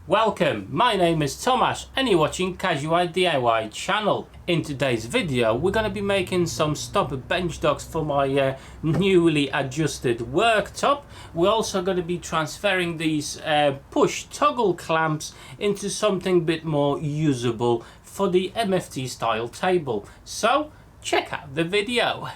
Welcome, my name is Tomasz and you're watching Casual DIY channel. In today's video we're going to be making some stop bench docks for my newly adjusted worktop. We're also going to be transferring these push toggle clamps into something a bit more usable for the MFT style table. So check out the video.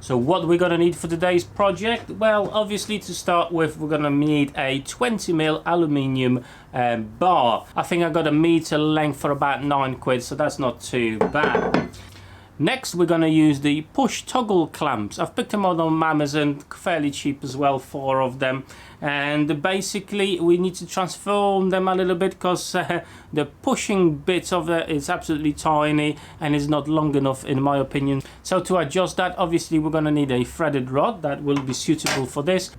So what we're going to need for today's project? Well, obviously to start with we're going to need a 20mm aluminium bar. I think I got a meter length for about £9, so that's not too bad. Next we're going to use the push toggle clamps. I've picked them out on Amazon, fairly cheap as well, 4 of them. And basically we need to transform them a little bit because the pushing bit of it is absolutely tiny and is not long enough in my opinion. So to adjust that, obviously we're going to need a threaded rod that will be suitable for this.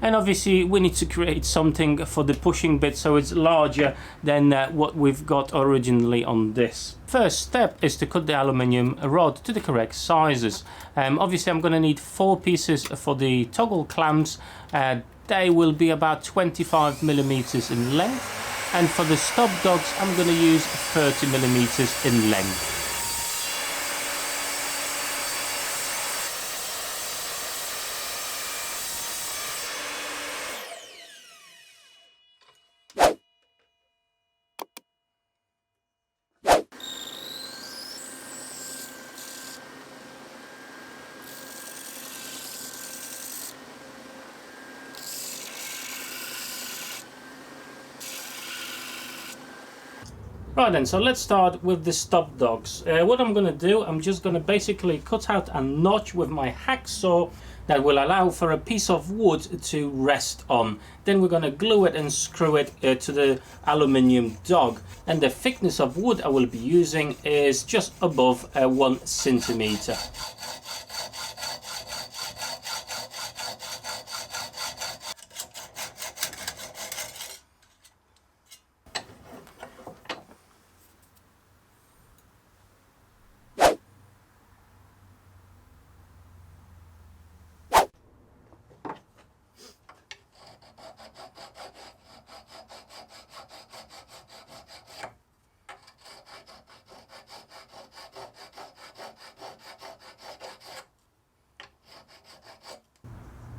And obviously we need to create something for the pushing bit so it's larger than what we've got originally on this. First step is to cut the aluminium rod to the correct sizes. Obviously I'm going to need 4 pieces for the toggle clamps. They will be about 25mm in length, and for the stop dogs I'm going to use 30mm in length. Right then, so let's start with the stop dogs. What I'm going to do, I'm just going to basically cut out a notch with my hacksaw that will allow for a piece of wood to rest on. Then we're going to glue it and screw it to the aluminium dog. And the thickness of wood I will be using is just above 1 centimeter.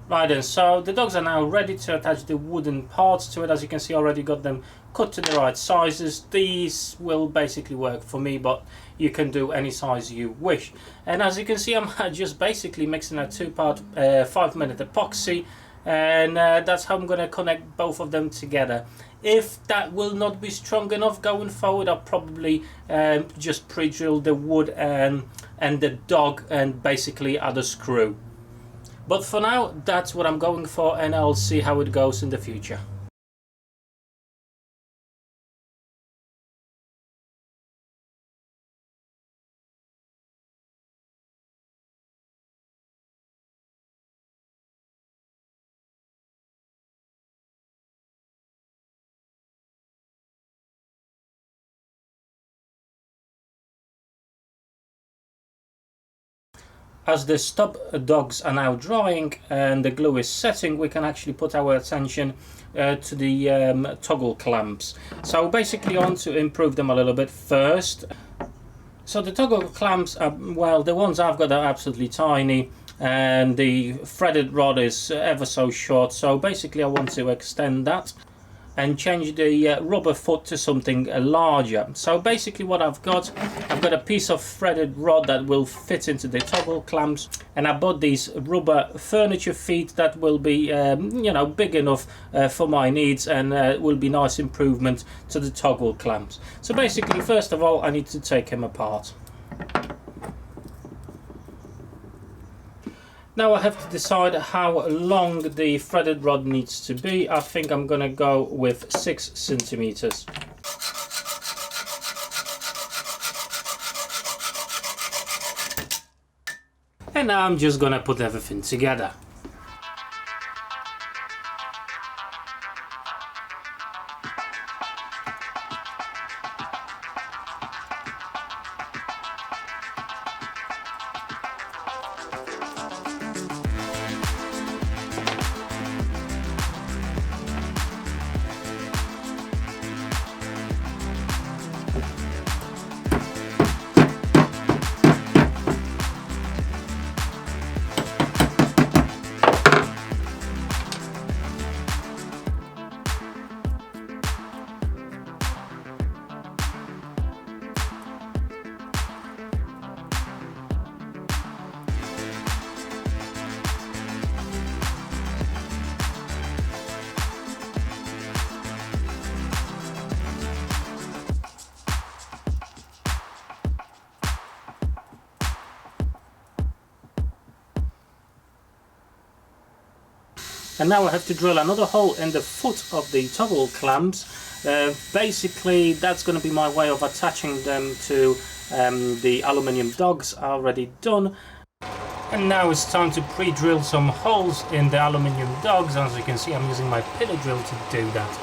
Right then, so the dogs are now ready to attach the wooden parts to it. As you can see, I already got them cut to the right sizes. These will basically work for me, but you can do any size you wish. And as you can see, I'm just basically mixing a 2-part 5-minute epoxy, and that's how I'm going to connect both of them together. If that will not be strong enough going forward, I'll probably just pre-drill the wood and the dog and basically add a screw. But for now, that's what I'm going for, and I'll see how it goes in the future. As the stop dogs are now drying and the glue is setting, we can actually put our attention to the toggle clamps. So basically I want to improve them a little bit first. So the toggle clamps are, well, the ones I've got are absolutely tiny and the threaded rod is ever so short. So basically I want to extend that and change the rubber foot to something larger. So basically what I've got a piece of threaded rod that will fit into the toggle clamps, and I bought these rubber furniture feet that will be you know, big enough for my needs, and will be nice improvement to the toggle clamps. So basically first of all I need to take them apart. Now I have to decide how long the threaded rod needs to be. I think I'm going to go with 6 centimeters. And now I'm just going to put everything together. And now I have to drill another hole in the foot of the toggle clamps. Basically that's going to be my way of attaching them to the aluminium dogs already done. And now it's time to pre-drill some holes in the aluminium dogs. As you can see, I'm using my pillar drill to do that.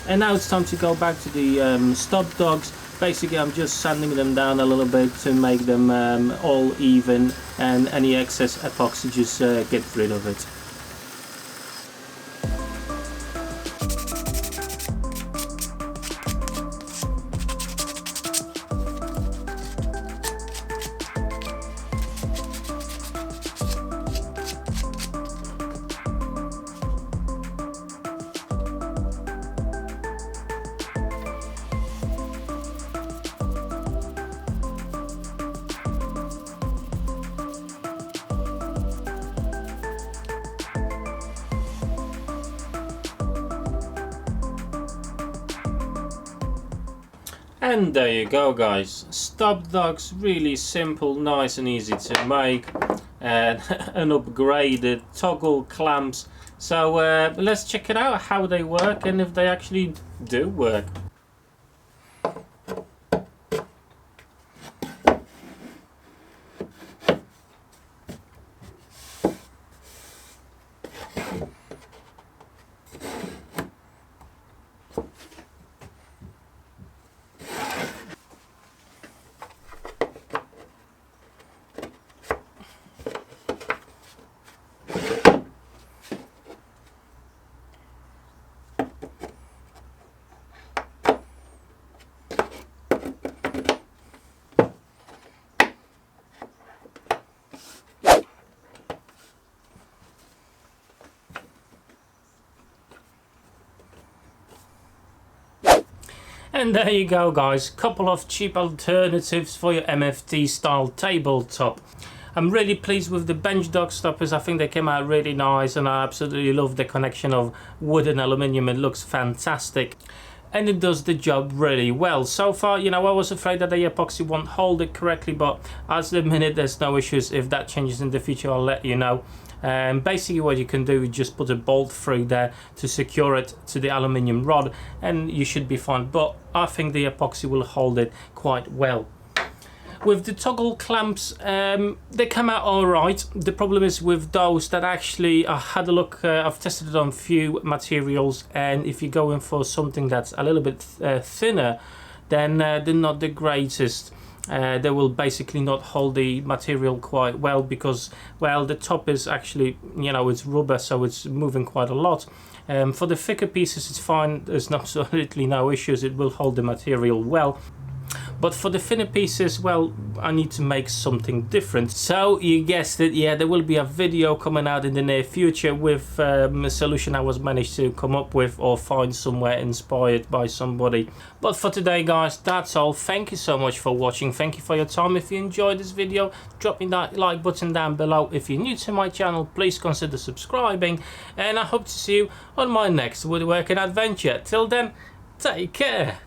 And now it's time to go back to the stop dogs. Basically I'm just sanding them down a little bit to make them all even, and any excess epoxy just get rid of it. And there you go guys, stop dogs, really simple, nice and easy to make, and an upgraded toggle clamps. So let's check it out, how they work and if they actually do work. And there you go guys, couple of cheap alternatives for your MFT style tabletop. I'm really pleased with the bench dog stoppers. I think they came out really nice and I absolutely love the connection of wood and aluminium. It looks fantastic and it does the job really well. So far, you know, I was afraid that the epoxy won't hold it correctly, but as the minute there's no issues. If that changes in the future, I'll let you know. Basically what you can do is just put a bolt through there to secure it to the aluminium rod and you should be fine, but I think the epoxy will hold it quite well. With the toggle clamps, they come out alright. The problem is with those that actually, I had a look, I've tested it on a few materials, and if you're going for something that's a little bit thinner, then they're not the greatest. They will basically not hold the material quite well because, well, the top is actually, you know, it's rubber, so it's moving quite a lot. For the thicker pieces it's fine, there's absolutely no issues, it will hold the material well. But for the thinner pieces, well, I need to make something different. So you guessed it, yeah, there will be a video coming out in the near future with a solution I was managed to come up with or find somewhere inspired by somebody. But for today guys, that's all. Thank you so much for watching. Thank you for your time. If you enjoyed this video, drop me that like button down below. If you're new to my channel, please consider subscribing, and I hope to see you on my next woodworking adventure. Till then, take care.